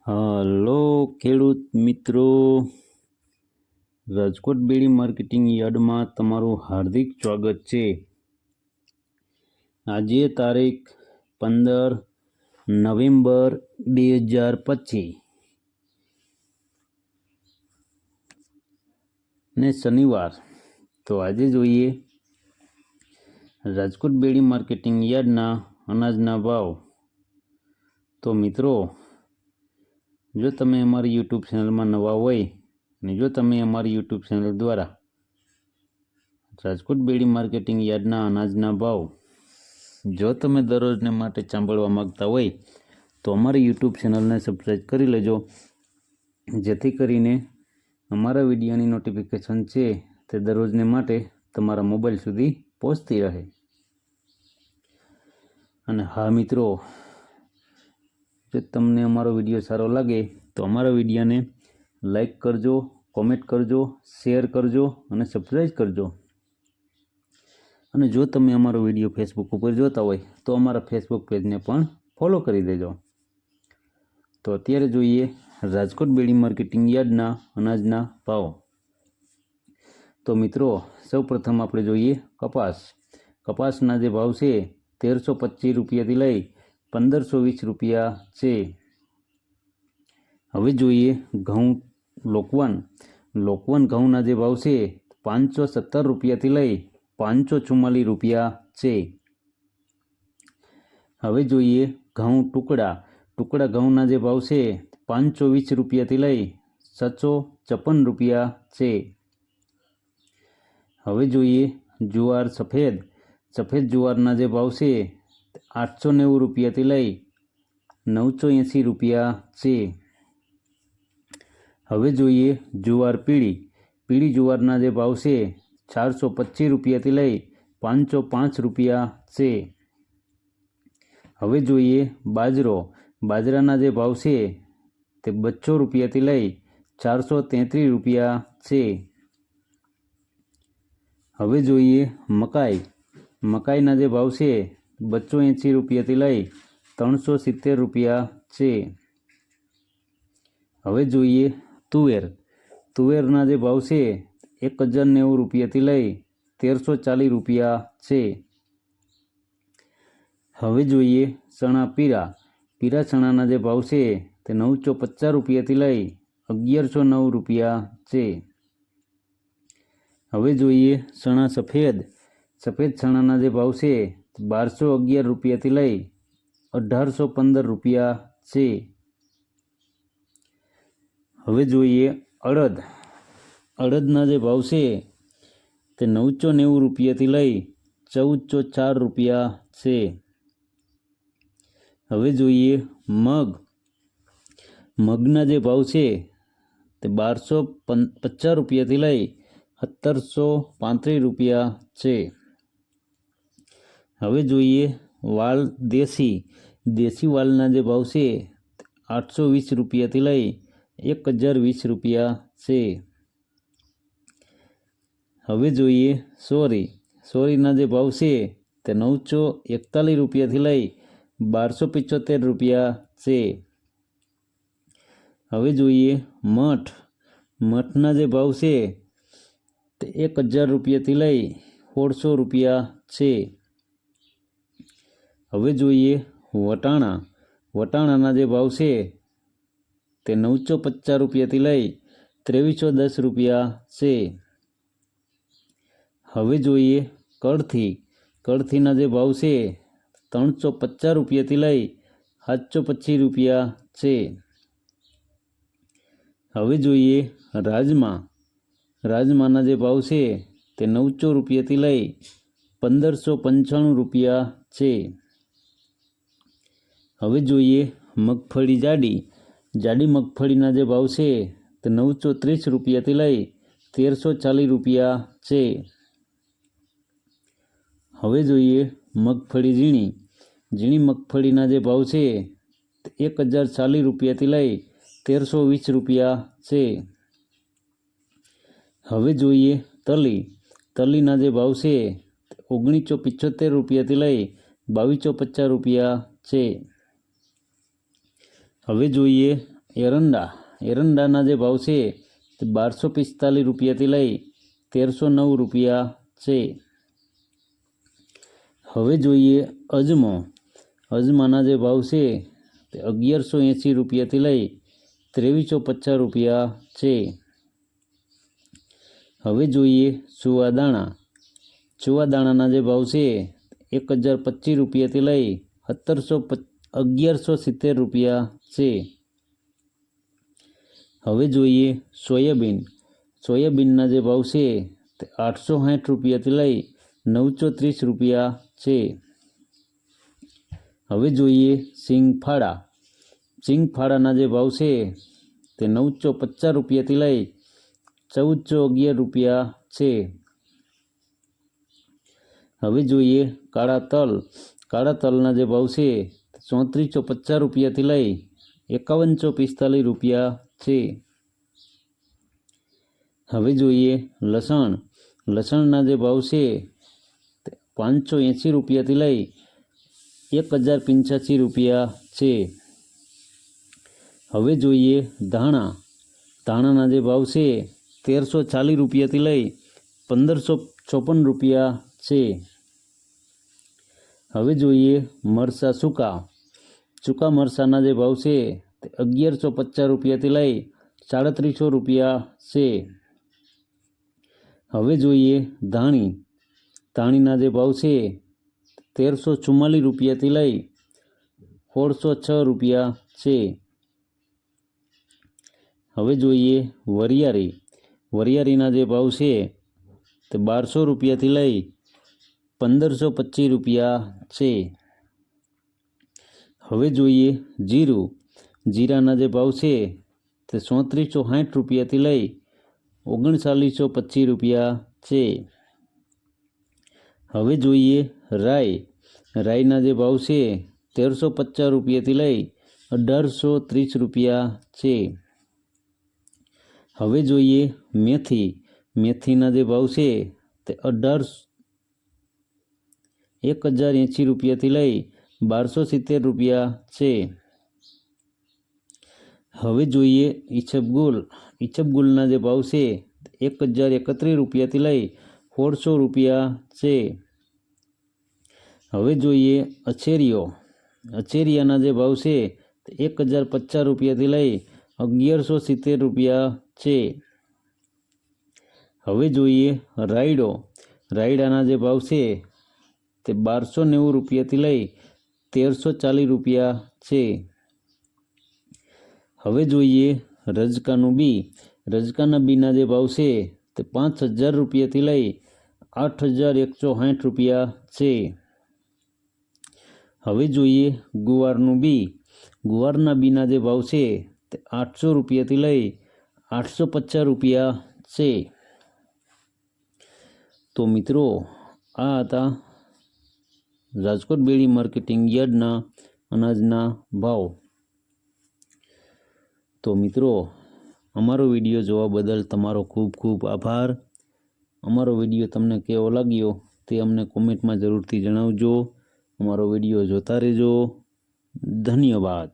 Hello ખેડૂત મિત્રો, રાજકોટ બેડી marketing યાર્ડમાં તમારું હાર્દિક સ્વાગત છે। આજે તારીખ 15 નવેમ્બર 2025 ને શનિવાર। તો આજે જોઈએ રાજકોટ બેડી માર્કેટિંગ યાર્ડના અનાજના ભાવ। તો મિત્રો, જો તમે અમારી યુટ્યુબ ચેનલમાં નવા હોય અને જો તમે અમારી યુટ્યુબ ચેનલ દ્વારા રાજકોટ બેડી માર્કેટિંગ યાર્ડના અનાજના ભાવ જો તમે દરરોજને માટે સાંભળવા માગતા હોય તો અમારી યુટ્યુબ ચેનલને સબસ્ક્રાઈબ કરી લેજો, જેથી કરીને અમારા વિડીયોની નોટિફિકેશન છે તે દરરોજને માટે તમારા મોબાઈલ સુધી પહોંચતી રહે। અને હા મિત્રો, જો તમને અમારો વિડીયો સારો લાગે તો અમારા વિડીયોને લાઈક કરજો, કોમેન્ટ કરજો, શેર કરજો અને સબસ્ક્રાઈબ કરજો। અને જો તમે અમારો વિડીયો ફેસબુક ઉપર જોતા હોય તો અમારા ફેસબુક પેજને પણ ફોલો કરી દેજો। તો અત્યારે જોઈએ રાજકોટ બેડી માર્કેટિંગ યાર્ડના અનાજના ભાવ। તો મિત્રો, સૌપ્રથમ આપણે જોઈએ કપાસ। કપાસના જે ભાવ છે 1325 રૂપિયાથી લઈ 1520 રૂપિયા છે। હવે જોઈએ ઘઉં લોકવન। લોકવન ઘઉંના જે ભાવ છે 517 રૂપિયાથી લઈ 544 રૂપિયા છે। હવે જોઈએ ઘઉં ટુકડા। ટુકડા ઘઉંના જે ભાવ છે 520 રૂપિયાથી લઈ 756 રૂપિયા છે। હવે જોઈએ જુવાર સફેદ। સફેદ જુવારના જે ભાવ છે 890 રૂપિયાથી લઈ 980 રૂપિયા છે। હવે જોઈએ જુવાર પીળી। પીળી જુવારના જે ભાવ છે 425 રૂપિયાથી લઈ 505 રૂપિયા છે। હવે જોઈએ બાજરો। બાજરાના જે ભાવ છે તે 200 રૂપિયાથી લઈ 433 રૂપિયા છે। હવે જોઈએ મકાઈ। મકાઈના જે ભાવ છે 280 રૂપિયાથી લઈ 370 રૂપિયા છે। હવે જોઈએ તુવેર। તુવેરના જે ભાવ છે 1090 રૂપિયાથી લઈ 1340 રૂપિયા છે। હવે જોઈએ ચણા પીળા। પીળા ચણાના જે ભાવ છે તે 950 રૂપિયાથી લઈ 1109 રૂપિયા છે। હવે જોઈએ ચણા સફેદ। સફેદ ચણાના જે ભાવ છે 1211 રૂપિયાથી લઈ 1815 રૂપિયા છે। હવે જોઈએ અડદ। અડદના જે ભાવ છે તે 990 રૂપિયાથી લઈ 1404 રૂપિયા છે। હવે જોઈએ મગ। મગના જે ભાવ છે તે 1250 રૂપિયાથી લઈ 1735 રૂપિયા છે। હવે જોઈએ વાલ દેશી। દેશી વાલના જે ભાવ છે 820 રૂપિયાથી લઈ 1020 રૂપિયા છે। હવે જોઈએ સોરી। સોરીના જે ભાવ છે તે 941 રૂપિયાથી લઈ 1275 રૂપિયા છે। હવે જોઈએ મઠ। મઠના જે ભાવ છે તે 1000 રૂપિયાથી લઈ 1600 રૂપિયા છે। હવે જોઈએ વટાણા। વટાણાના જે ભાવ છે તે 950 રૂપિયાથી લઈ 2310 રૂપિયા છે। હવે જોઈએ કળથી। કળથીના જે ભાવ છે 350 રૂપિયાથી લઈ 725 રૂપિયા છે। હવે જોઈએ રાજમા। રાજમાના જે ભાવ છે તે 900 રૂપિયાથી લઈ 1595 રૂપિયા છે। હવે જોઈએ મગફળી જાડી। જાડી મગફળીના જે ભાવ છે તે 930 રૂપિયાથી લઈ 1340 રૂપિયા છે। હવે જોઈએ મગફળી ઝીણી। ઝીણી મગફળીના જે ભાવ છે તે 1040 રૂપિયાથી લઈ 1320 રૂપિયા છે। હવે જોઈએ તલી। તલીના જે ભાવ છે તે 1975 રૂપિયાથી લઈ 2250 રૂપિયા છે। હવે જોઈએ એરંડાના જે ભાવ છે તે 1245 રૂપિયાથી લઈ 1309 રૂપિયા છે. હવે જોઈએ અજમાના જે ભાવ છે તે 1180 રૂપિયાથી લઈ 2350 રૂપિયા છે. હવે જોઈએ ચુવાદાણાના જે ભાવ છે 1025 રૂપિયાથી લઈ 1170 રૂપિયા છે. હવે જોઈએ સોયાબીનના જે ભાવ છે તે 860 રૂપિયાથી લઈ 930 રૂપિયા છે. હવે જોઈએ સિંગફાળાના જે ભાવ છે તે 950 રૂપિયાથી લઈ 1411 રૂપિયા છે. હવે જોઈએ કાળા તલના જે ભાવ છે 3450 રૂપિયાથી લઈ 5145 રૂપિયા છે. હવે જોઈએ લસણના જે ભાવ છે તે 580 રૂપિયાથી લઈ 1085 રૂપિયા છે. હવે જોઈએ ધાણાના જે ભાવ છે 1340 રૂપિયાથી લઈ 1556 રૂપિયા છે. હવે જોઈએ સૂકા મરચાંના જે ભાવ છે તે 1150 રૂપિયાથી લઈ 3700 રૂપિયા છે. હવે જોઈએ ધાણીના જે ભાવ છે 1344 રૂપિયાથી લઈ 1606 રૂપિયા છે. હવે જોઈએ વરિયાળીના જે ભાવ છે તે 1200 રૂપિયાથી લઈ 1525 રૂપિયા છે. હવે જોઈએ જીરાના જે ભાવ છે તે 3460 રૂપિયાથી લઈ 3925 રૂપિયા છે. હવે જોઈએ રાઈના જે ભાવ છે 1350 રૂપિયાથી લઈ 1830 રૂપિયા છે. હવે જોઈએ મેથીના જે ભાવ છે તે 1080 રૂપિયાથી લઈ 1270 રૂપિયા છે. હવે જોઈએ ઈસબગુલના જે ભાવ છે 1031 રૂપિયાથી લઈ 1600 રૂપિયા છે. હવે જોઈએ અચેરિયાના જે ભાવ છે 1050 રૂપિયાથી લઈ 1170 રૂપિયા છે. હવે જોઈએ રાયડાના જે ભાવ છે તે 1290 રૂપિયાથી લઈ 1340 રૂપિયા છે. હવે જોઈએ રજકાના બીના જે ભાવ છે તે 5000 રૂપિયાથી લઈ 8160 રૂપિયા છે. હવે જોઈએ ગુવારના બીના જે ભાવ છે તે 800 રૂપિયાથી લઈ 850 રૂપિયા છે. તો મિત્રો આ હતા રાજકોટ બેડી માર્કેટિંગ યાર્ડના અનાજના ભાવ. તો મિત્રો અમારો વિડીયો જોવા બદલ તમારો ખૂબ ખૂબ આભાર. અમારો વિડીયો તમને કેવો લાગ્યો તે અમને કોમેન્ટમાં જરૂરથી જણાવજો. અમારો વિડીયો જોતા રહેજો. ધન્યવાદ.